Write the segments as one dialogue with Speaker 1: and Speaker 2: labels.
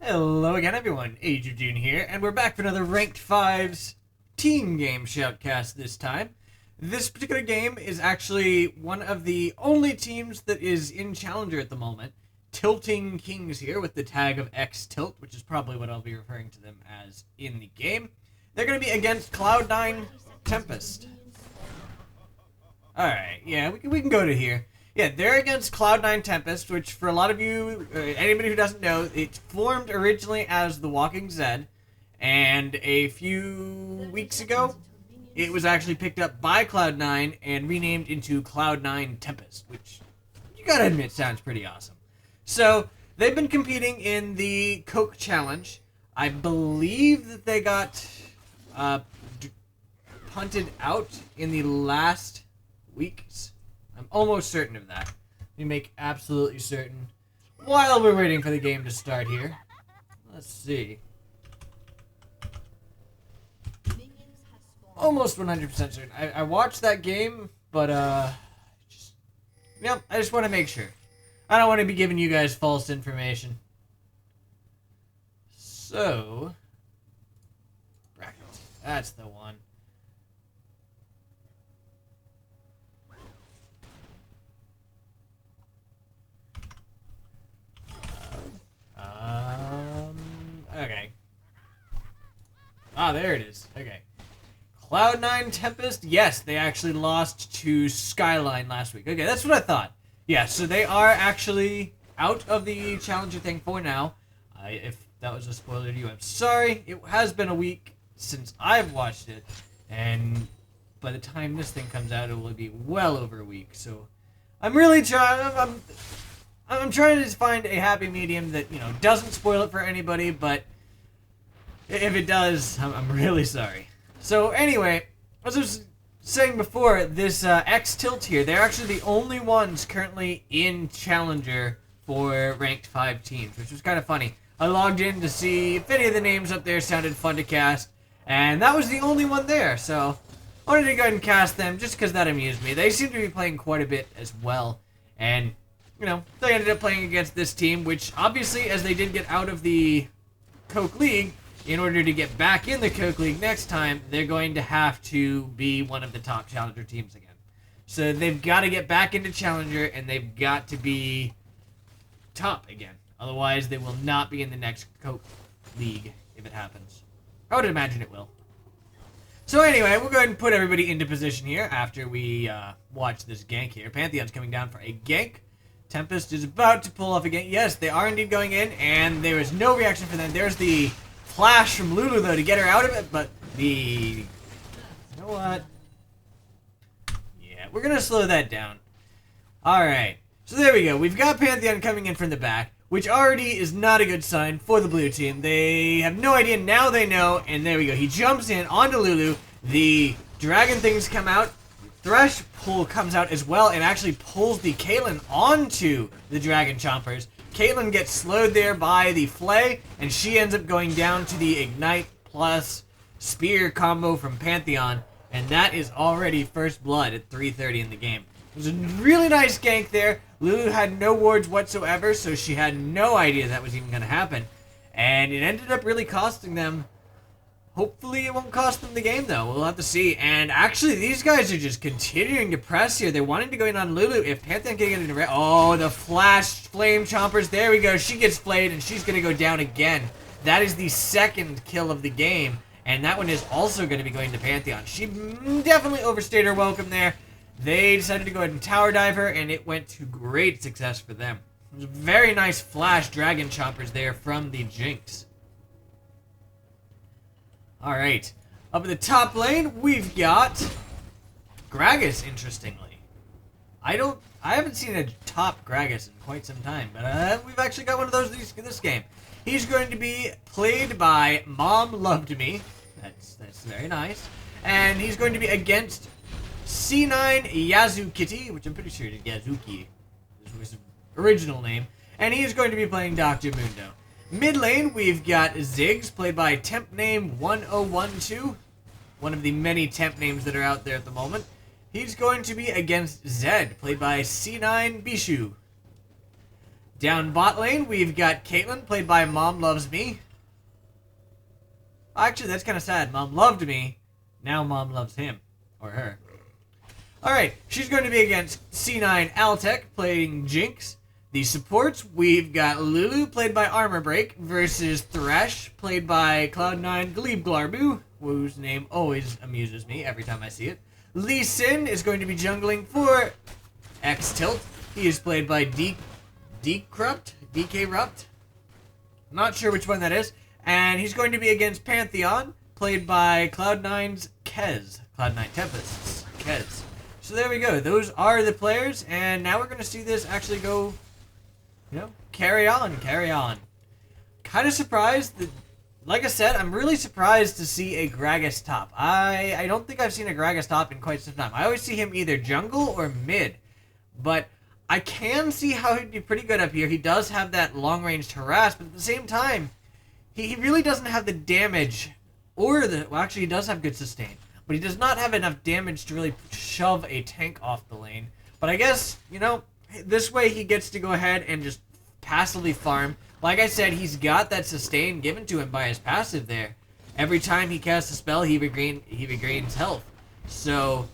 Speaker 1: Hello again, everyone. Age of June here, and we're back for another Ranked 5's team game shoutcast this time. This particular game is actually one of the only teams that is in Challenger at the moment. Tilting Kings here with the tag of X Tilt, which is probably what I'll be referring to them as in the game. They're going to be against Cloud9 Tempest. Alright, yeah, we can go to here. Yeah, they're against Cloud9 Tempest, which for a lot of you, anybody who doesn't know, it formed originally as The Walking Zed, and a few weeks ago, it was actually picked up by Cloud9 and renamed into Cloud9 Tempest, which you gotta admit sounds pretty awesome. So, they've been competing in the Coke Challenge. I believe that they got punted out in the last weeks. I'm almost certain of that. Let me make absolutely certain while we're waiting for the game to start here. Let's see. Almost 100% certain. I watched that game, but I just want to make sure. I don't want to be giving you guys false information. So, bracket. That's the one. Okay. Ah, there it is. Okay. Cloud9 Tempest, yes, they actually lost to Skyline last week. Okay, that's what I thought. Yeah, so they are actually out of the Challenger thing for now. If that was a spoiler to you, I'm sorry. It has been a week since I've watched it, and by the time this thing comes out, it will be well over a week. So I'm really trying. I'm trying to find a happy medium that, doesn't spoil it for anybody, but if it does, I'm really sorry. So anyway, as I was saying before, this X Tilt here, they're actually the only ones currently in Challenger for Ranked 5 teams, which was kind of funny. I logged in to see if any of the names up there sounded fun to cast, and that was the only one there, so I wanted to go ahead and cast them just because that amused me. They seem to be playing quite a bit as well, and they ended up playing against this team, which obviously, as they did get out of the Coke League, in order to get back in the Coke League next time, they're going to have to be one of the top Challenger teams again. So they've got to get back into Challenger, and they've got to be top again. Otherwise, they will not be in the next Coke League if it happens. I would imagine it will. So anyway, we'll go ahead and put everybody into position here after we watch this gank here. Pantheon's coming down for a gank. Tempest is about to pull off a gank. Yes, they are indeed going in, and there is no reaction for them. There's the flash from Lulu, though, to get her out of it, but you know what? Yeah, we're going to slow that down. Alright, so there we go. We've got Pantheon coming in from the back, which already is not a good sign for the blue team. They have no idea. Now they know, and there we go. He jumps in onto Lulu. The dragon things come out. Thresh pull comes out as well and actually pulls the Caitlyn onto the Dragon Chompers. Caitlyn gets slowed there by the Flay, and she ends up going down to the Ignite plus Spear combo from Pantheon, and that is already first blood at 3:30 in the game. It was a really nice gank there. Lulu had no wards whatsoever, so she had no idea that was even going to happen, and it ended up really costing them. Hopefully it won't cost them the game, though. We'll have to see. And actually, these guys are just continuing to press here. They're wanting to go in on Lulu. If Pantheon can get into red... Oh, the flash flame chompers. There we go. She gets flayed, and she's going to go down again. That is the second kill of the game. And that one is also going to be going to Pantheon. She definitely overstayed her welcome there. They decided to go ahead and tower dive her, and it went to great success for them. It was a very nice flash dragon chompers there from the Jinx. Alright, up in the top lane, we've got Gragas, interestingly. I haven't seen a top Gragas in quite some time, but we've actually got one of those this game. He's going to be played by Mom Loved Me. That's very nice. And he's going to be against C9 Yazukitty, which I'm pretty sure is Yazuki. This was his original name. And he is going to be playing Dr. Mundo. Mid lane, we've got Ziggs, played by temp name 1012. One of the many temp names that are out there at the moment. He's going to be against Zed, played by C9 Bishu. Down bot lane, we've got Caitlyn, played by Mom Loves Me. Actually, that's kind of sad. Mom loved me. Now Mom loves him. Or her. Alright, she's going to be against C9 Altec, playing Jinx. The supports, we've got Lulu, played by Armor Break, versus Thresh, played by Cloud9 Glebe Glarbu, whose name always amuses me every time I see it. Lee Sin is going to be jungling for X-Tilt. He is played by DK Rupt. Not sure which one that is. And he's going to be against Pantheon, played by Cloud9's Kez. Cloud9 Tempest's Kez. So there we go. Those are the players, and now we're going to see this actually go, carry on. Kind of surprised that, like I said, I'm really surprised to see a Gragas top. I don't think I've seen a Gragas top in quite some time. I always see him either jungle or mid, but I can see how he'd be pretty good up here. He does have that long-range harass, but at the same time, he really doesn't have the damage, actually he does have good sustain, but he does not have enough damage to really shove a tank off the lane. But I guess, this way he gets to go ahead and just passively farm. Like I said, he's got that sustain given to him by his passive there. Every time he casts a spell, he regains health. So,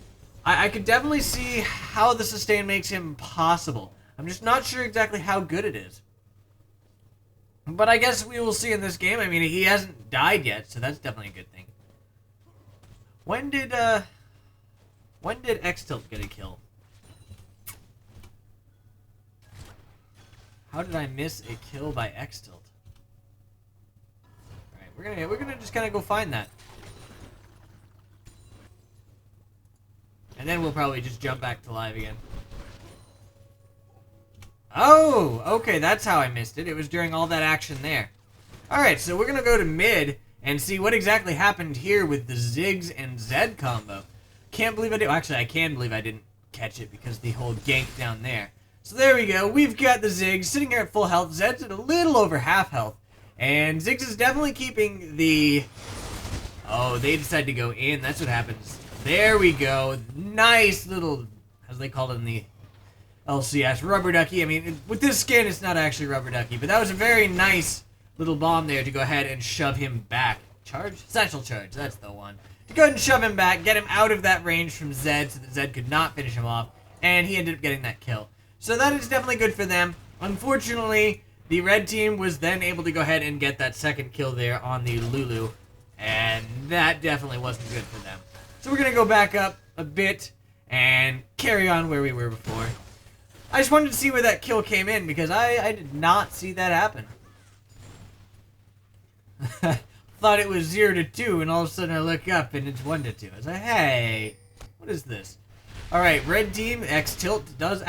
Speaker 1: I could definitely see how the sustain makes him possible. I'm just not sure exactly how good it is. But I guess we will see in this game. I mean, he hasn't died yet, so that's definitely a good thing. When did X-Tilt get a kill? How did I miss a kill by X-Tilt? Alright, we're gonna just kinda go find that. And then we'll probably just jump back to live again. Oh, okay, that's how I missed it. It was during all that action there. Alright, so we're gonna go to mid and see what exactly happened here with the Ziggs and Zed combo. Can't believe I did. Actually, I can believe I didn't catch it because the whole gank down there. So there we go. We've got the Ziggs sitting here at full health. Zed's at a little over half health. And Ziggs is definitely keeping the... Oh, they decided to go in. That's what happens. There we go. Nice little, as they call it in the LCS, rubber ducky. I mean, with this skin, it's not actually rubber ducky, but that was a very nice little bomb there to go ahead and shove him back. Charge? Satchel charge. That's the one. To go ahead and shove him back, get him out of that range from Zed so that Zed could not finish him off, and he ended up getting that kill. So that is definitely good for them. Unfortunately, the red team was then able to go ahead and get that second kill there on the Lulu, and that definitely wasn't good for them. So we're going to go back up a bit and carry on where we were before. I just wanted to see where that kill came in because I did not see that happen. Thought it was 0-2 and all of a sudden I look up and it's 1-2. I was like, hey, what is this? Alright, red team, X-Tilt does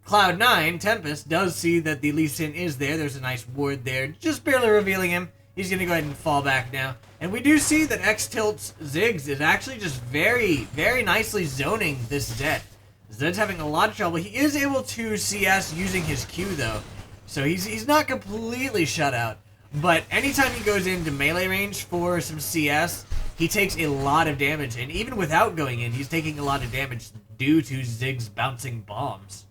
Speaker 1: Cloud9, Tempest, does see that the Lee Sin is there. There's a nice ward there, just barely revealing him. He's going to go ahead and fall back now. And we do see that X-Tilt's Ziggs is actually just very, very nicely zoning this Zed. Zed's having a lot of trouble. He is able to CS using his Q, though. So he's not completely shut out. But anytime he goes into melee range for some CS, he takes a lot of damage. And even without going in, he's taking a lot of damage due to Ziggs bouncing bombs.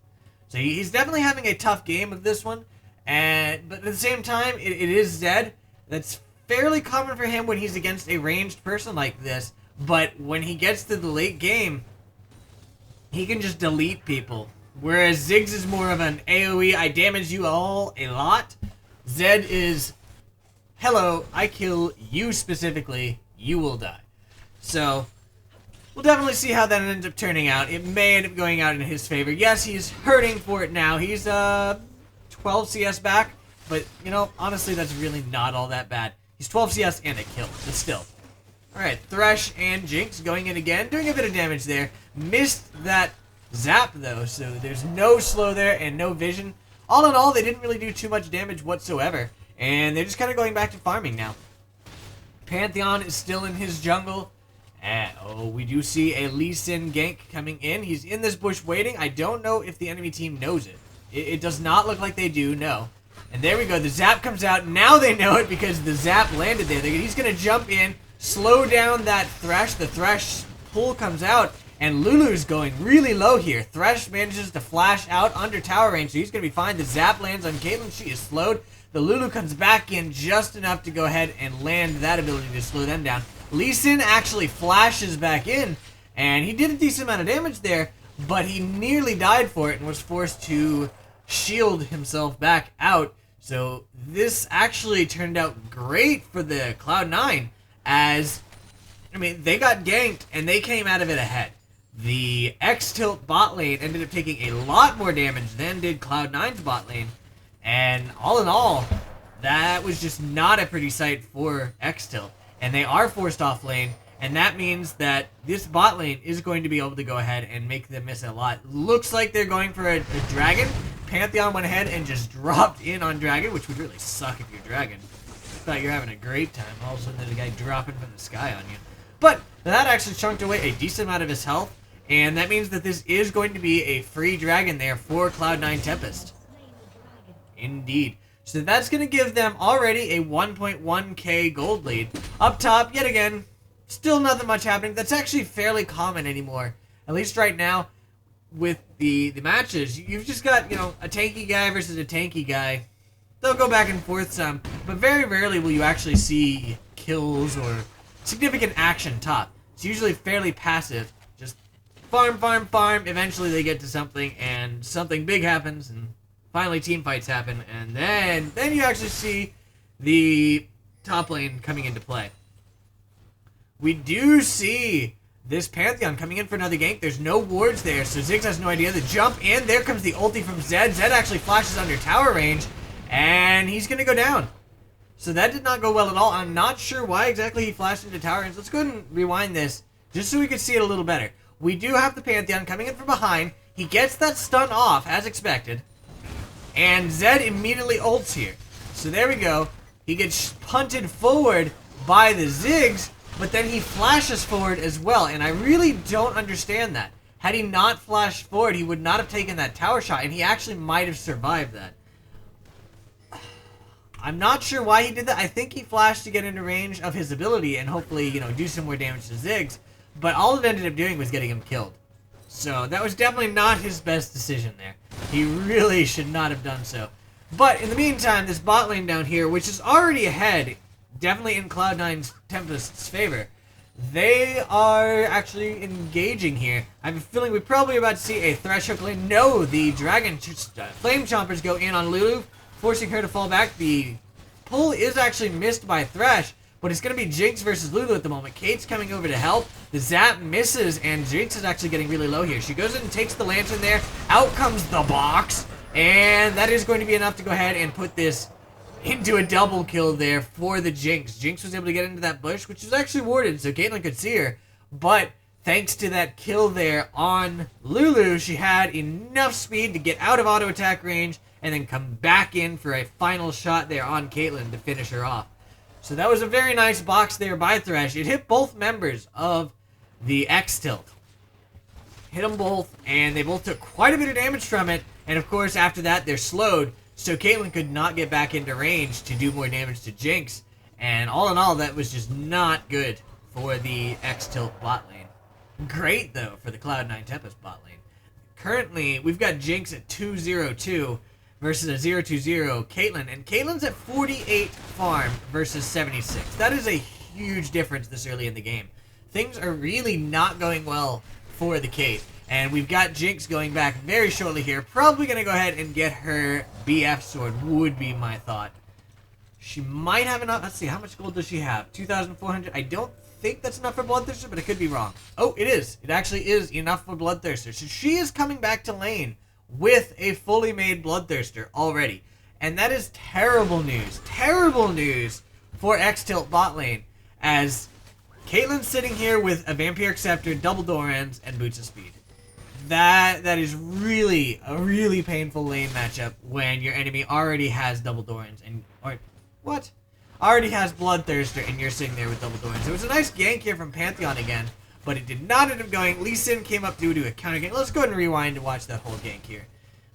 Speaker 1: So he's definitely having a tough game of this one. But at the same time, it is Zed. That's fairly common for him when he's against a ranged person like this. But when he gets to the late game, he can just delete people. Whereas Ziggs is more of an AoE, I damage you all a lot. Zed is, hello, I kill you specifically, you will die. So, we'll definitely see how that ends up turning out. It may end up going out in his favor. Yes, he's hurting for it now. He's 12 CS back, but, honestly, that's really not all that bad. He's 12 CS and a kill, but still. Alright, Thresh and Jinx going in again, doing a bit of damage there. Missed that zap, though, so there's no slow there and no vision. All in all, they didn't really do too much damage whatsoever, and they're just kind of going back to farming now. Pantheon is still in his jungle. Oh, we do see a Lee Sin gank coming in. He's in this bush waiting. I don't know if the enemy team knows it. It does not look like they do, no. And there we go. The zap comes out. Now they know it because the zap landed there. He's going to jump in, slow down that Thresh. The Thresh pull comes out, And Lulu's going really low here. Thresh manages to flash out under tower range, so he's going to be fine. The zap lands on Caitlyn. She is slowed. The Lulu comes back in just enough to go ahead and land that ability to slow them down. Lee Sin actually flashes back in, and he did a decent amount of damage there, but he nearly died for it and was forced to shield himself back out. So this actually turned out great for the Cloud9, as, I mean, they got ganked and they came out of it ahead. The X-Tilt bot lane ended up taking a lot more damage than did Cloud9's bot lane, and all in all, that was just not a pretty sight for X-Tilt. And they are forced off lane, and that means that this bot lane is going to be able to go ahead and make them miss a lot. Looks like they're going for a dragon. Pantheon went ahead and just dropped in on dragon, which would really suck if you're dragon. Thought you're having a great time. All of a sudden there's a guy dropping from the sky on you. But that actually chunked away a decent amount of his health, and that means that this is going to be a free dragon there for Cloud9 Tempest. Indeed. So that's going to give them already a 1.1k gold lead. Up top, yet again, still nothing much happening. That's actually fairly common anymore. At least right now, with the matches. You've just got, you know, a tanky guy versus a tanky guy. They'll go back and forth some, but very rarely will you actually see kills or significant action top. It's usually fairly passive. Just farm, farm, farm. Eventually they get to something, and something big happens, and finally team fights happen, and then you actually see the top lane coming into play. We do see this Pantheon coming in for another gank. There's no wards there, so Ziggs has no idea. The jump, and there comes the ulti from Zed. Zed actually flashes under tower range, and he's going to go down. So that did not go well at all. I'm not sure why exactly he flashed into tower range. Let's go ahead and rewind this, just so we can see it a little better. We do have the Pantheon coming in from behind. He gets that stun off, as expected, and Zed immediately ults here. So there we go. He gets punted forward by the Ziggs, but then he flashes forward as well, and I really don't understand that. Had he not flashed forward, he would not have taken that tower shot, and he actually might have survived that. I'm not sure why he did that. I think he flashed to get into range of his ability and hopefully, you know, do some more damage to Ziggs, but all it ended up doing was getting him killed. So that was definitely not his best decision there. He really should not have done so. But in the meantime, this bot lane down here, which is already ahead, definitely in Cloud9's Tempest's favor, they are actually engaging here. I have a feeling we're probably about to see a Thresh hook lane. No, the Dragon Flame Chompers go in on Lulu, forcing her to fall back. The pull is actually missed by Thresh, but it's going to be Jinx versus Lulu at the moment. Kate's coming over to help. The zap misses, and Jinx is actually getting really low here. She goes in and takes the lantern there. Out comes the box, and that is going to be enough to go ahead and put this into a double kill there for the Jinx. Jinx was able to get into that bush, which was actually warded, so Caitlyn could see her. But thanks to that kill there on Lulu, she had enough speed to get out of auto attack range and then come back in for a final shot there on Caitlyn to finish her off. So that was a very nice box there by Thresh. It hit both members of the X-Tilt. Hit them both, and they both took quite a bit of damage from it. And of course, after that, they're slowed. So Caitlyn could not get back into range to do more damage to Jinx. And all in all, that was just not good for the X-Tilt bot lane. Great, though, for the Cloud9 Tempest bot lane. Currently, we've got Jinx at 2-0-2 versus a 0-2-0 Caitlyn. And Caitlyn's at 48 farm versus 76. That is a huge difference this early in the game. Things are really not going well for the Kate. And we've got Jinx going back very shortly here. Probably going to go ahead and get her BF sword, would be my thought. She might have enough. Let's see, how much gold does she have? 2,400. I don't think that's enough for Bloodthirster, but I could be wrong. Oh, it is. It actually is enough for Bloodthirster. So she is coming back to lane with a fully made Bloodthirster already. And that is terrible news. Terrible news for X-Tilt bot lane, as Caitlyn's sitting here with a Vampiric Scepter, double Dorans, and Boots of Speed. That is really a really painful lane matchup when your enemy already has double Dorans already has Bloodthirster and you're sitting there with double Dorans. It was a nice gank here from Pantheon again, but it did not end up going. Lee Sin came up due to a counter gank. Let's go ahead and rewind and watch that whole gank here.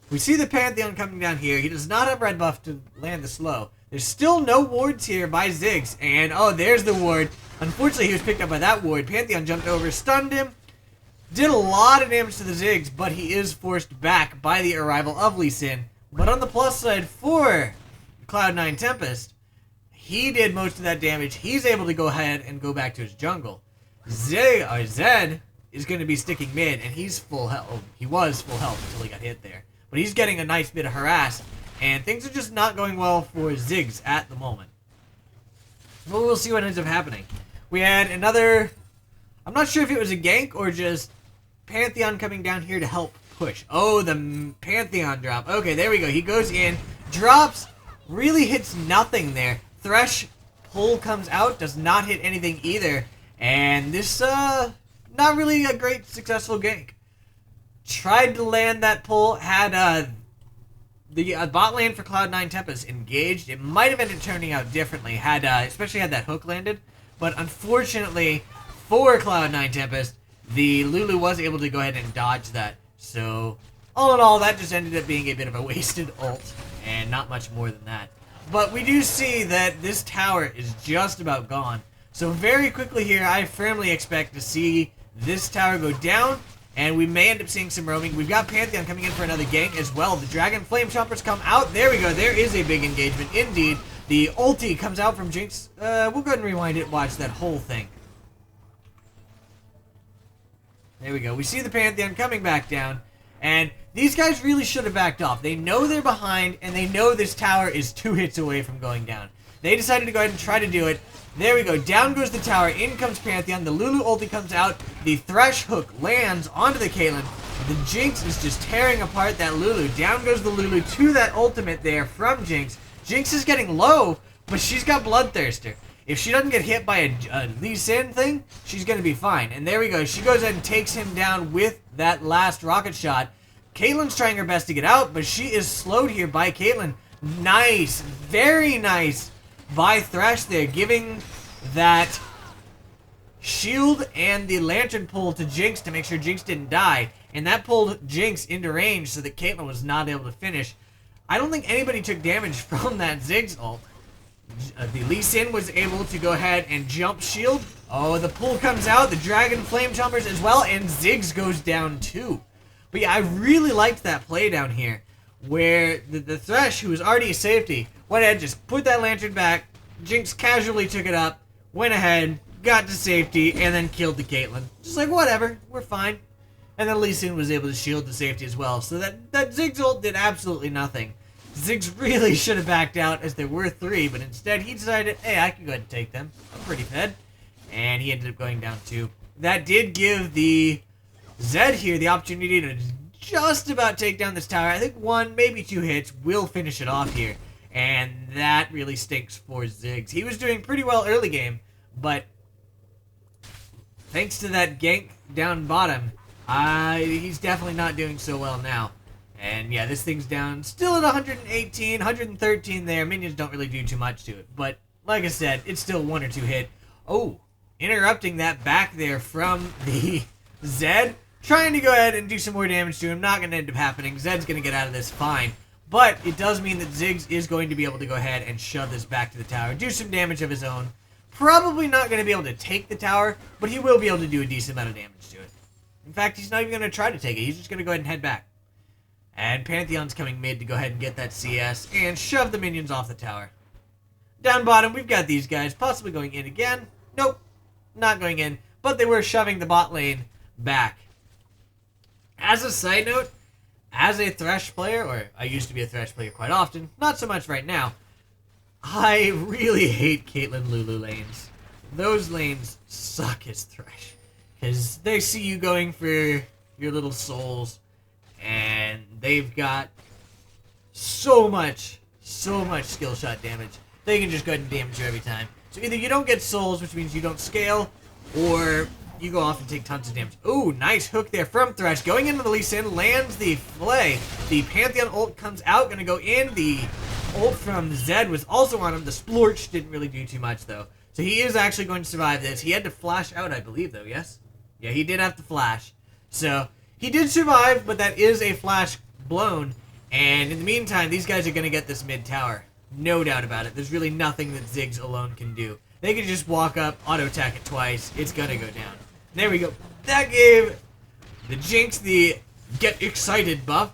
Speaker 1: We see the Pantheon coming down here. He does not have red buff to land the slow. There's still no wards here by Ziggs, and oh, there's the ward. Unfortunately, he was picked up by that ward. Pantheon jumped over, stunned him. Did a lot of damage to the Ziggs, but he is forced back by the arrival of Lee Sin. But on the plus side for Cloud9 Tempest, he did most of that damage. He's able to go ahead and go back to his jungle. Zed is going to be sticking mid, and he's full health. Oh, he was full health until he got hit there. But he's getting a nice bit of harass, and things are just not going well for Ziggs at the moment. But we'll see what ends up happening. We had another... I'm not sure if it was a gank or just Pantheon coming down here to help push. Oh, the Pantheon drop. Okay, there we go. He goes in, drops, really hits nothing there. Thresh pull comes out, does not hit anything either. And this, not really a great successful gank. Tried to land that pull, had the bot lane for Cloud9 Tempest engaged. It might have ended up turning out differently, had especially had that hook landed. But unfortunately for Cloud9 Tempest, the Lulu was able to go ahead and dodge that. So, all in all, that just ended up being a bit of a wasted ult, and not much more than that. But we do see that this tower is just about gone. So very quickly here, I firmly expect to see this tower go down, and we may end up seeing some roaming. We've got Pantheon coming in for another gank as well. The Dragon Flame Chompers come out. There we go. There is a big engagement indeed. The ulti comes out from Jinx. We'll go ahead and rewind it, watch that whole thing. There we go. We see the Pantheon coming back down, and these guys really should have backed off. They know they're behind, and they know this tower is 2 hits away from going down. They decided to go ahead and try to do it. There we go. Down goes the tower. In comes Pantheon. The Lulu ulti comes out. The Thresh hook lands onto the Caitlyn. The Jinx is just tearing apart that Lulu. Down goes the Lulu to that ultimate there from Jinx. Jinx is getting low, but she's got Bloodthirster. If she doesn't get hit by a Lee Sin thing, she's going to be fine. And there we go. She goes ahead and takes him down with that last rocket shot. Caitlyn's trying her best to get out, but she is slowed here by Caitlyn. Nice. Very nice by Thresh there, giving that shield and the lantern pull to Jinx to make sure Jinx didn't die. And that pulled Jinx into range so that Caitlyn was not able to finish. I don't think anybody took damage from that Ziggs ult. The Lee Sin was able to go ahead and jump shield. Oh, the pull comes out. The Dragon Flame Chompers as well. And Ziggs goes down too. But yeah, I really liked that play down here. Where the Thresh, who was already a safety, went ahead, just put that lantern back. Jinx casually took it up. Went ahead, got to safety, and then killed the Caitlyn. Just like, whatever. We're fine. And then Lee Sin was able to shield the safety as well. So that Ziggs ult did absolutely nothing. Ziggs really should have backed out as there were 3, but instead he decided, hey, I can go ahead and take them. I'm pretty fed. And he ended up going down 2. That did give the Zed here the opportunity to just about take down this tower. I think 1, maybe 2 hits will finish it off here. And that really stinks for Ziggs. He was doing pretty well early game, but thanks to that gank down bottom, he's definitely not doing so well now. And yeah, this thing's down, still at 118, 113 there. Minions don't really do too much to it. But like I said, it's still 1 or 2 hit. Oh, interrupting that back there from the Zed. Trying to go ahead and do some more damage to him. Not going to end up happening. Zed's going to get out of this fine. But it does mean that Ziggs is going to be able to go ahead and shove this back to the tower. Do some damage of his own. Probably not going to be able to take the tower, but he will be able to do a decent amount of damage to it. In fact, he's not even going to try to take it. He's just going to go ahead and head back. And Pantheon's coming mid to go ahead and get that CS and shove the minions off the tower. Down bottom, we've got these guys possibly going in again. Nope, not going in. But they were shoving the bot lane back. As a side note, as a Thresh player, or I used to be a Thresh player quite often, not so much right now, I really hate Caitlyn Lulu lanes. Those lanes suck as Thresh. Because they see you going for your little souls, and they've got so much skill shot damage. They can just go ahead and damage you every time. So either you don't get souls, which means you don't scale, or you go off and take tons of damage. Ooh, nice hook there from Thresh. Going into the Lee Sin, lands the flay. The Pantheon ult comes out, gonna go in. The ult from Zed was also on him. The Splorch didn't really do too much, though. So he is actually going to survive this. He had to flash out, I believe, though, yes? Yeah, he did have to flash. So he did survive, but that is a flash blown. And in the meantime, these guys are going to get this mid tower. No doubt about it. There's really nothing that Ziggs alone can do. They can just walk up, auto-attack it twice. It's going to go down. There we go. That gave the Jinx, the get excited buff.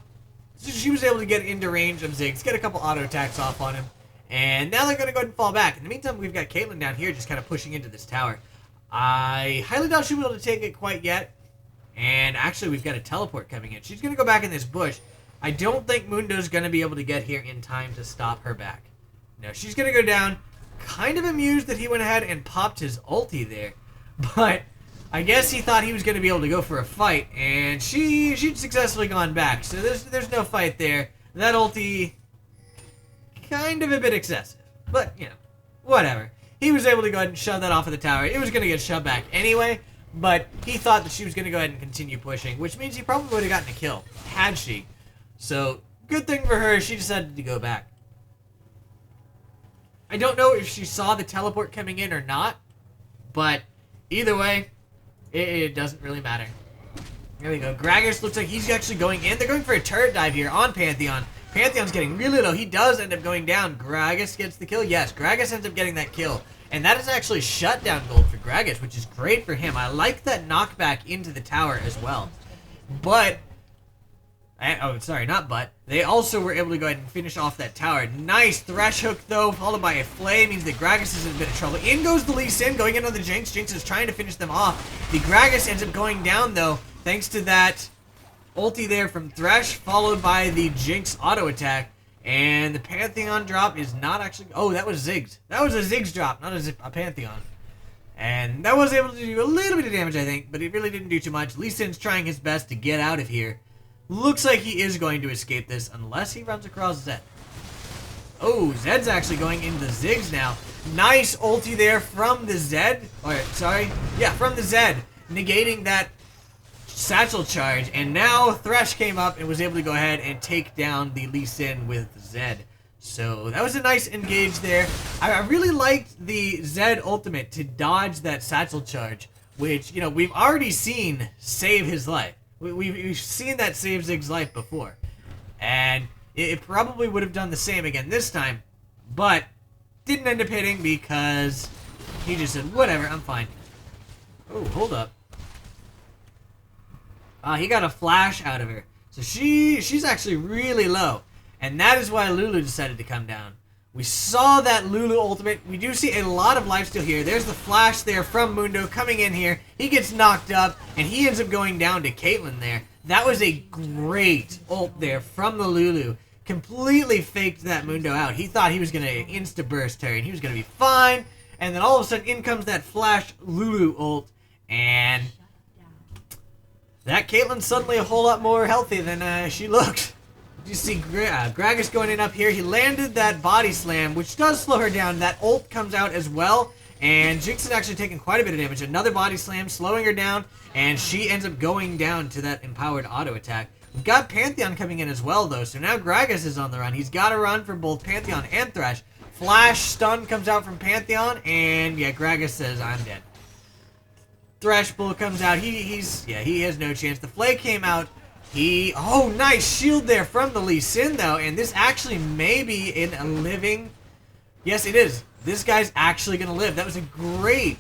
Speaker 1: So she was able to get into range of Ziggs, get a couple auto attacks off on him. And now they're going to go ahead and fall back. In the meantime, we've got Caitlyn down here just kind of pushing into this tower. I highly doubt she'll be able to take it quite yet. And actually, we've got a teleport coming in. She's going to go back in this bush. I don't think Mundo's going to be able to get here in time to stop her back. No, she's going to go down. Kind of amused that he went ahead and popped his ulti there. But I guess he thought he was going to be able to go for a fight. And she'd successfully gone back. So there's no fight there. That ulti, kind of a bit excessive. But, you know, whatever. He was able to go ahead and shove that off of the tower. It was going to get shoved back anyway. But he thought that she was going to go ahead and continue pushing. Which means he probably would have gotten a kill. Had she. So, good thing for her, she decided to go back. I don't know if she saw the teleport coming in or not, but either way, it doesn't really matter. There we go. Gragas looks like he's actually going in. They're going for a turret dive here on Pantheon. Pantheon's getting really low. He does end up going down. Gragas gets the kill. Yes, Gragas ends up getting that kill. And that is actually shutdown gold for Gragas, which is great for him. I like that knockback into the tower as well. But... oh, sorry, not but. They also were able to go ahead and finish off that tower. Nice Thresh hook, though, followed by a Flay. Means that Gragas is in a bit of trouble. In goes the Lee Sin, going in on the Jinx. Jinx is trying to finish them off. The Gragas ends up going down, though, thanks to that ulti there from Thresh, followed by the Jinx auto attack. And the Pantheon drop is not actually... Oh, that was Ziggs. That was a Ziggs drop, not a Pantheon. And that was able to do a little bit of damage, I think, but it really didn't do too much. Lee Sin's trying his best to get out of here. Looks like he is going to escape this unless he runs across Zed. Oh, Zed's actually going into the Ziggs now. Nice ulti there from the Zed. From the Zed. Negating that satchel charge. And now Thresh came up and was able to go ahead and take down the Lee Sin with Zed. So that was a nice engage there. I really liked the Zed ultimate to dodge that satchel charge, which, you know, we've already seen save his life. We've seen that save Ziggs' life before. And it probably would have done the same again this time. But didn't end up hitting because he just said, whatever, I'm fine. Oh, hold up. He got a flash out of her. So she's actually really low. And that is why Lulu decided to come down. We saw that Lulu ultimate. We do see a lot of lifesteal here. There's the flash there from Mundo coming in here. He gets knocked up, and he ends up going down to Caitlyn there. That was a great ult there from the Lulu. Completely faked that Mundo out. He thought he was going to insta-burst her, and he was going to be fine. And then all of a sudden, in comes that flash Lulu ult, and that Caitlyn's suddenly a whole lot more healthy than she looked. You see Gragas going in up here. He landed that body slam, which does slow her down. That ult comes out as well, and Jinx is actually taking quite a bit of damage. Another body slam, slowing her down, and she ends up going down to that empowered auto attack. We've got Pantheon coming in as well, though, so now Gragas is on the run. He's got to run for both Pantheon and Thresh. Flash stun comes out from Pantheon, and yeah, Gragas says, I'm dead. Thresh Bull comes out. He has no chance. The Flay came out. Oh, nice shield there from the Lee Sin, though, and this actually may be in a living... Yes, it is. This guy's actually going to live. That was a great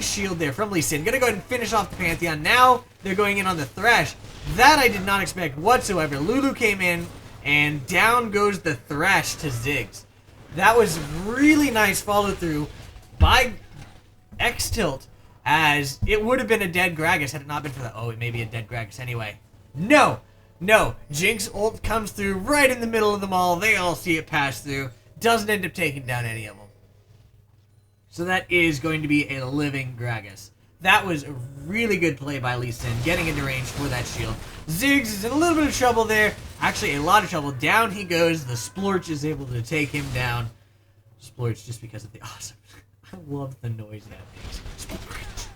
Speaker 1: shield there from Lee Sin. Going to go ahead and finish off the Pantheon. Now they're going in on the Thresh. That I did not expect whatsoever. Lulu came in, and down goes the Thresh to Ziggs. That was really nice follow-through by X-Tilt, as it would have been a dead Gragas had it not been for that. Oh, it may be a dead Gragas anyway. No! Jinx ult comes through right in the middle of them all. They all see it pass through. Doesn't end up taking down any of them. So that is going to be a living Gragas. That was a really good play by Lee Sin, getting into range for that shield. Ziggs is in a little bit of trouble there. Actually, a lot of trouble. Down he goes. The Splorch is able to take him down. Splorch just because of the awesome. I love the noise that makes.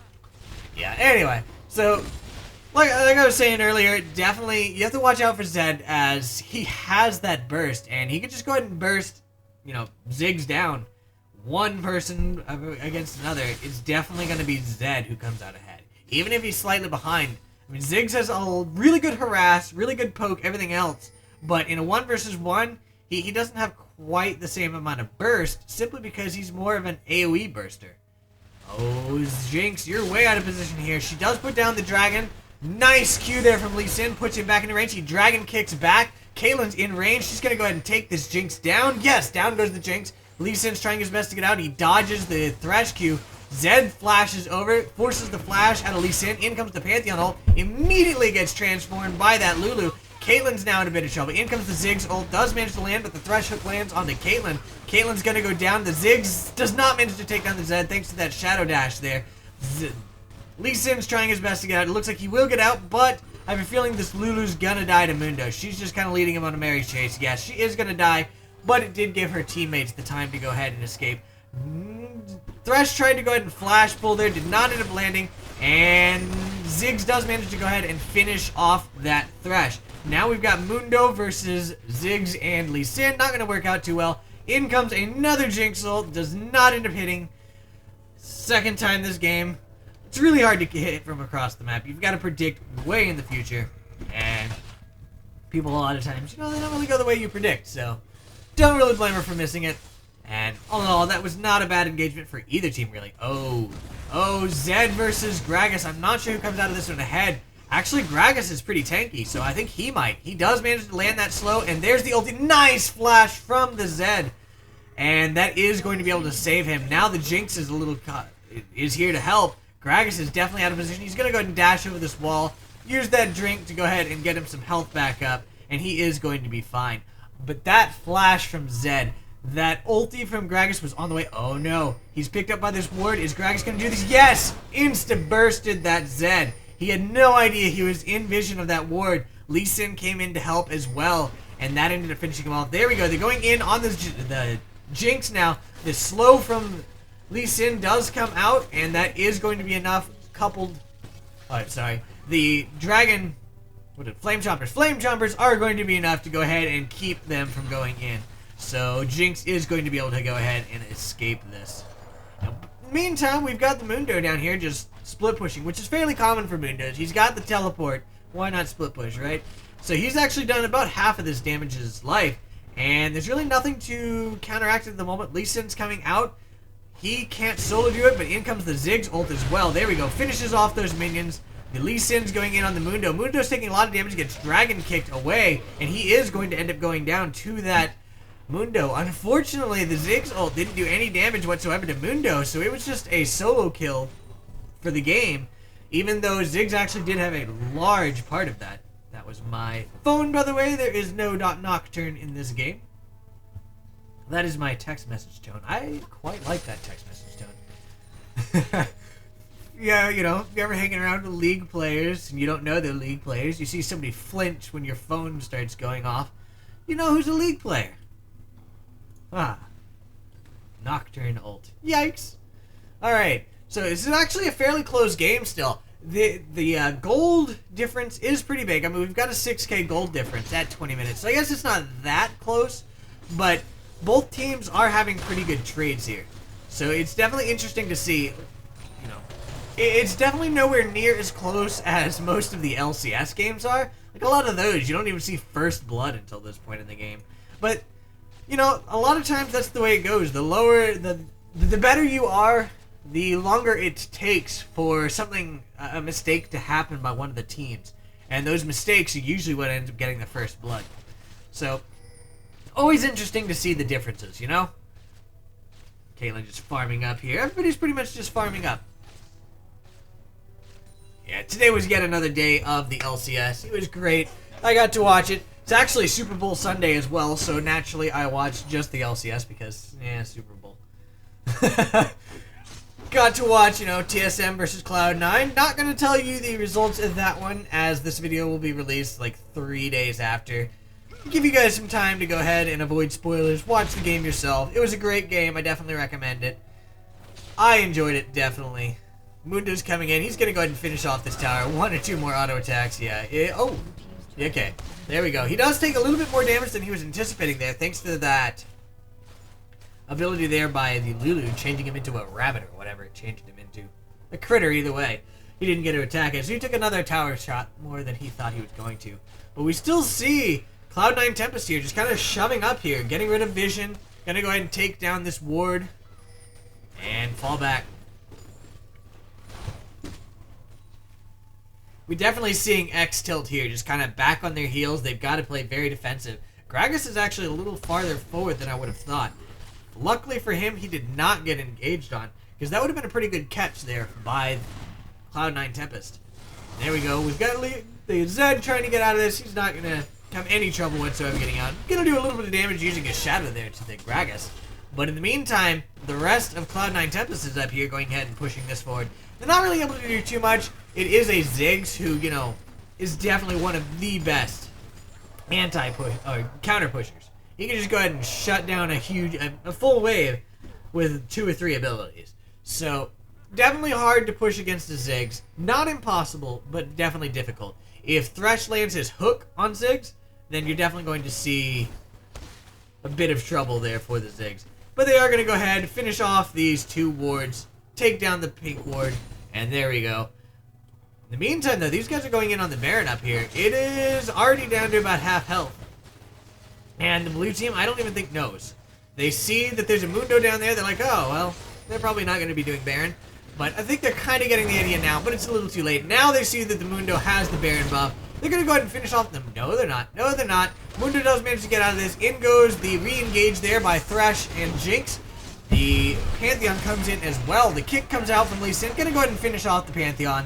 Speaker 1: Yeah, anyway. So... Like I was saying earlier, definitely, you have to watch out for Zed, as he has that burst, and he could just go ahead and burst, you know, Ziggs down. One person against another, it's definitely going to be Zed who comes out ahead. Even if he's slightly behind. I mean, Ziggs has a really good harass, really good poke, everything else, but in a 1 versus 1, he doesn't have quite the same amount of burst, simply because he's more of an AoE burster. Oh, Jinx, you're way out of position here. She does put down the dragon. Nice Q there from Lee Sin. Puts him back into range. He dragon kicks back. Caitlyn's in range. She's going to go ahead and take this Jinx down. Yes, down goes the Jinx. Lee Sin's trying his best to get out. He dodges the Thresh Q. Zed flashes over, forces the flash out of Lee Sin. In comes the Pantheon ult. Immediately gets transformed by that Lulu. Caitlyn's now in a bit of trouble. In comes the Ziggs ult. Does manage to land, but the Thresh hook lands onto Caitlyn. Caitlyn's going to go down. The Ziggs does not manage to take down the Zed thanks to that Shadow Dash there. Lee Sin's trying his best to get out. It looks like he will get out, but I have a feeling this Lulu's gonna die to Mundo. She's just kind of leading him on a merry chase. Yes, she is gonna die, but it did give her teammates the time to go ahead and escape. Thresh tried to go ahead and flash pull there, did not end up landing, and Ziggs does manage to go ahead and finish off that Thresh. Now we've got Mundo versus Ziggs and Lee Sin. Not gonna work out too well. In comes another Jinx ult, does not end up hitting. Second time this game. It's really hard to hit from across the map. You've got to predict way in the future, and people a lot of times, they don't really go the way you predict, so don't really blame her for missing it. And all in all, that was not a bad engagement for either team, really. Oh, Zed versus Gragas. I'm not sure who comes out of this one ahead. Actually, Gragas is pretty tanky, so I think he might. He does manage to land that slow, and there's the ulti. Nice flash from the Zed, and that is going to be able to save him. Now the Jinx is is here to help. Gragas is definitely out of position. He's going to go ahead and dash over this wall, use that drink to go ahead and get him some health back up, and he is going to be fine. But that flash from Zed, that ulti from Gragas was on the way. Oh no, he's picked up by this ward. Is Gragas going to do this? Yes! Insta-bursted that Zed. He had no idea he was in vision of that ward. Lee Sin came in to help as well, and that ended up finishing him off. There we go. They're going in on the Jinx now. The slow from Lee Sin does come out, and that is going to be enough, coupled... Oh, sorry. The Dragon... Flame Chompers. Flame Chompers are going to be enough to go ahead and keep them from going in. So, Jinx is going to be able to go ahead and escape this. Now, meantime, we've got the Mundo down here just split pushing, which is fairly common for Mundos. He's got the teleport. Why not split push, right? So, he's actually done about half of this damage in his life, and there's really nothing to counteract it at the moment. Lee Sin's coming out. He can't solo do it, but in comes the Ziggs ult as well. There we go. Finishes off those minions. The Lee Sin's going in on the Mundo. Mundo's taking a lot of damage, gets dragon kicked away, and he is going to end up going down to that Mundo. Unfortunately, the Ziggs ult didn't do any damage whatsoever to Mundo, so it was just a solo kill for the game, even though Ziggs actually did have a large part of that. That was my phone, by the way. There is no Nocturne in this game. That is my text message tone. I quite like that text message tone. Yeah, if you're ever hanging around with League players and you don't know they're League players, you see somebody flinch when your phone starts going off, you know who's a League player. Nocturne ult. Yikes. Alright, so this is actually a fairly close game still. The gold difference is pretty big. I mean, we've got a 6k gold difference at 20 minutes, so I guess it's not that close, but both teams are having pretty good trades here. So it's definitely interesting to see. It's definitely nowhere near as close as most of the LCS games are. Like, a lot of those, you don't even see first blood until this point in the game. But, a lot of times that's the way it goes. The lower, the better you are, the longer it takes for a mistake to happen by one of the teams. And those mistakes are usually what ends up getting the first blood. So, always interesting to see the differences, Caitlyn just farming up here. Everybody's pretty much just farming up. Yeah, today was yet another day of the LCS. It was great. I got to watch it. It's actually Super Bowl Sunday as well, so naturally I watched just the LCS because, Super Bowl. Got to watch, TSM versus Cloud9. Not going to tell you the results of that one, as this video will be released like 3 days after. Give you guys some time to go ahead and avoid spoilers. Watch the game yourself. It was a great game. I definitely recommend it. I enjoyed it, definitely. Mundo's coming in. He's going to go ahead and finish off this tower. 1 or 2 more auto attacks. Yeah. Okay. There we go. He does take a little bit more damage than he was anticipating there, thanks to that ability there by the Lulu, changing him into a rabbit or whatever it changed him into. A critter, either way. He didn't get to attack it, so he took another tower shot more than he thought he was going to. But we still see Cloud9 Tempest here, just kind of shoving up here, getting rid of vision. Gonna go ahead and take down this ward. And fall back. We're definitely seeing X Tilt here, just kind of back on their heels. They've got to play very defensive. Gragas is actually a little farther forward than I would have thought. Luckily for him, he did not get engaged on, because that would have been a pretty good catch there by Cloud9 Tempest. There we go. We've got the Zed trying to get out of this. He's not going to have any trouble whatsoever getting out. Going to do a little bit of damage using a shadow there to the Gragas. But in the meantime, the rest of Cloud9 Tempest is up here going ahead and pushing this forward. They're not really able to do too much. It is a Ziggs who, you know, is definitely one of the best anti-push or counter pushers. He can just go ahead and shut down a full wave with 2 or 3 abilities. So definitely hard to push against the Ziggs. Not impossible, but definitely difficult. If Thresh lands his hook on Ziggs, then you're definitely going to see a bit of trouble there for the Ziggs. But they are going to go ahead, finish off these 2 wards, take down the pink ward, and there we go. In the meantime, though, these guys are going in on the Baron up here. It is already down to about half health. And the blue team, I don't even think knows. They see that there's a Mundo down there. They're like, oh, well, they're probably not going to be doing Baron. But I think they're kind of getting the idea now, but it's a little too late. Now they see that the Mundo has the Baron buff. They're going to go ahead and finish off them. No, they're not. No, they're not. Mundo does manage to get out of this. In goes the re-engage there by Thresh and Jinx. The Pantheon comes in as well. The kick comes out from Lee Sin. Going to go ahead and finish off the Pantheon.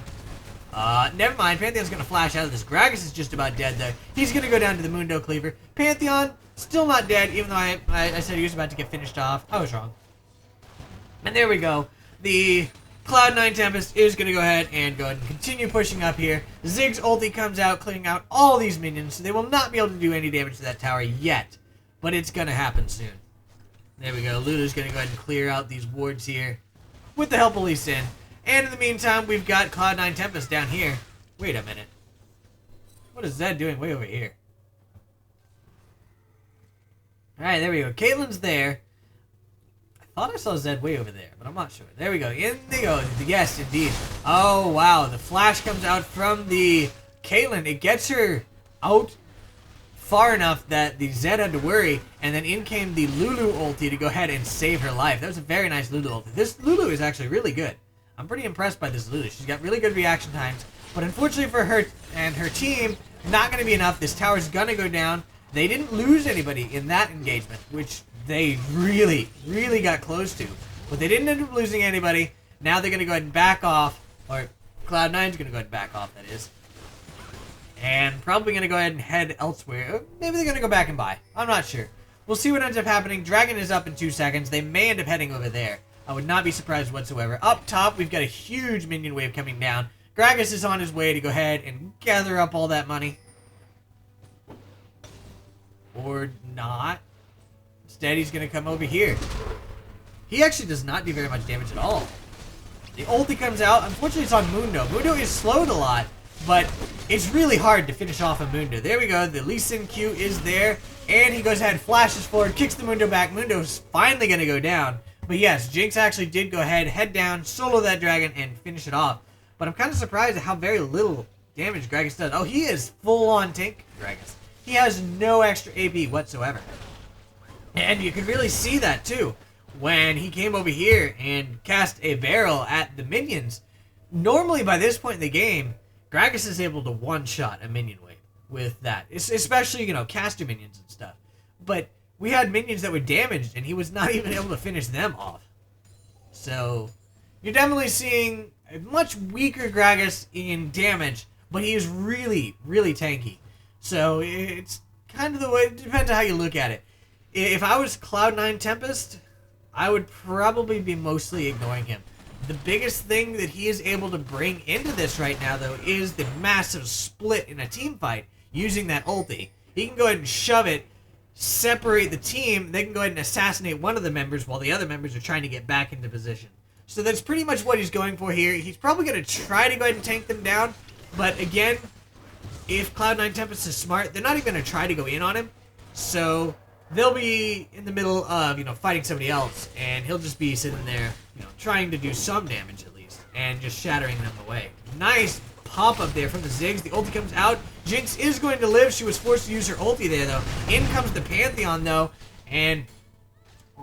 Speaker 1: Never mind. Pantheon's going to flash out of this. Gragas is just about dead there. He's going to go down to the Mundo Cleaver. Pantheon, still not dead, even though I said he was about to get finished off. I was wrong. And there we go. The Cloud9 Tempest is going to go ahead and continue pushing up here. Ziggs ulti comes out, clearing out all these minions, so they will not be able to do any damage to that tower yet. But it's going to happen soon. There we go. Lulu's going to go ahead and clear out these wards here with the help of Lee Sin. And in the meantime, we've got Cloud9 Tempest down here. Wait a minute. What is Zed doing way over here? Alright, there we go. Caitlyn's there. I thought I saw Zed way over there, but I'm not sure. There we go. In they go. Yes, indeed. Oh, wow. The flash comes out from the Caitlyn. It gets her out far enough that the Zed had to worry, and then in came the Lulu ulti to go ahead and save her life. That was a very nice Lulu ulti. This Lulu is actually really good. I'm pretty impressed by this Lulu. She's got really good reaction times, but unfortunately for her and her team, not going to be enough. This tower's going to go down. They didn't lose anybody in that engagement, which they really, really got close to. But they didn't end up losing anybody. Now they're going to go ahead and back off, or Cloud9's going to go ahead and back off, that is. And probably going to go ahead and head elsewhere. Maybe they're going to go back and buy. I'm not sure. We'll see what ends up happening. Dragon is up in 2 seconds. They may end up heading over there. I would not be surprised whatsoever. Up top, we've got a huge minion wave coming down. Gragas is on his way to go ahead and gather up all that money. Or not. Instead, he's going to come over here. He actually does not do very much damage at all. The ulti comes out. Unfortunately, it's on Mundo. Mundo is slowed a lot, but it's really hard to finish off a Mundo. There we go. The Lee Sin Q is there, and he goes ahead, flashes forward, kicks the Mundo back. Mundo's finally going to go down. But yes, Jinx actually did go ahead, head down, solo that dragon, and finish it off. But I'm kind of surprised at how very little damage Gragas does. Oh, he is full-on tank Gragas. He has no extra AP whatsoever. And you can really see that, too. When he came over here and cast a barrel at the minions, normally by this point in the game, Gragas is able to one-shot a minion wave with that. Especially, you know, caster minions and stuff. But we had minions that were damaged, and he was not even able to finish them off. So, you're definitely seeing a much weaker Gragas in damage, but he is really, really tanky. So, it's kind of the way, it depends on how you look at it. If I was Cloud9 Tempest, I would probably be mostly ignoring him. The biggest thing that he is able to bring into this right now, though, is the massive split in a team fight using that ulti. He can go ahead and shove it, separate the team, they can go ahead and assassinate one of the members while the other members are trying to get back into position. So that's pretty much what he's going for here. He's probably going to try to go ahead and tank them down, but again, if Cloud9 Tempest is smart, they're not even going to try to go in on him. So they'll be in the middle of, fighting somebody else, and he'll just be sitting there, trying to do some damage at least, and just shattering them away. Nice pop-up there from the Ziggs. The ulti comes out. Jinx is going to live. She was forced to use her ulti there, though. In comes the Pantheon, though, and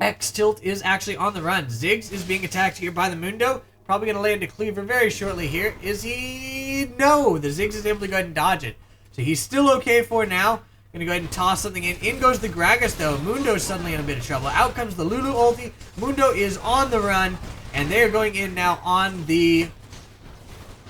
Speaker 1: X Tilt is actually on the run. Ziggs is being attacked here by the Mundo. Probably going to land a cleaver very shortly here. Is he? No, the Ziggs is able to go ahead and dodge it. So he's still okay for now. Going to go ahead and toss something in. In goes the Gragas, though. Mundo's suddenly in a bit of trouble. Out comes the Lulu ulti. Mundo is on the run, and they're going in now on the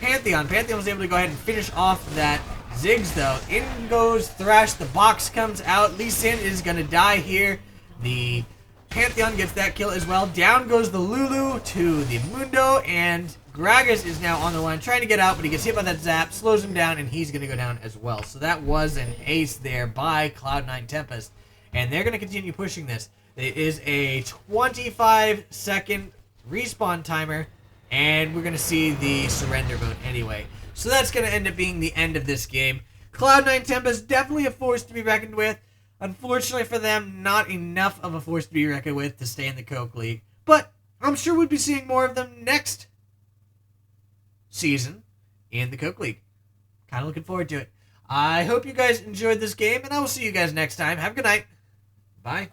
Speaker 1: Pantheon. Pantheon was able to go ahead and finish off that Ziggs, though. In goes Thrash. The box comes out. Lee Sin is going to die here. The Pantheon gets that kill as well. Down goes the Lulu to the Mundo, and Gragas is now on the line trying to get out, but he gets hit by that zap, slows him down, and he's going to go down as well. So that was an ace there by Cloud9 Tempest, and they're going to continue pushing this. It is a 25-second respawn timer, and we're going to see the surrender vote anyway. So that's going to end up being the end of this game. Cloud9 Tempest, definitely a force to be reckoned with. Unfortunately for them, not enough of a force to be reckoned with to stay in the Coke League. But I'm sure we'll be seeing more of them next season in the Coke League. Kind of looking forward to it. I hope you guys enjoyed this game, and I will see you guys next time. Have a good night. Bye.